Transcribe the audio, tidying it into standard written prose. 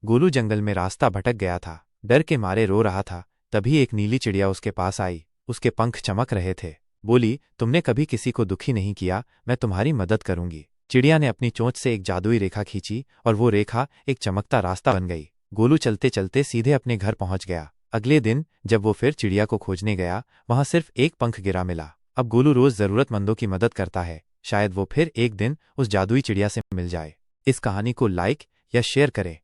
गोलू जंगल में रास्ता भटक गया था, डर के मारे रो रहा था। तभी एक नीली चिड़िया उसके पास आई। उसके पंख चमक रहे थे। बोली, तुमने कभी किसी को दुखी नहीं किया, मैं तुम्हारी मदद करूंगी। चिड़िया ने अपनी चोंच से एक जादुई रेखा खींची और वो रेखा एक चमकता रास्ता बन गई। गोलू चलते चलते सीधे अपने घर पहुंच गया। अगले दिन जब वो फिर चिड़िया को खोजने गया, वहां सिर्फ एक पंख गिरा मिला। अब गोलू रोज जरूरतमंदों की मदद करता है। शायद वो फिर एक दिन उस जादुई चिड़िया से मिल जाए। इस कहानी को लाइक या शेयर करें।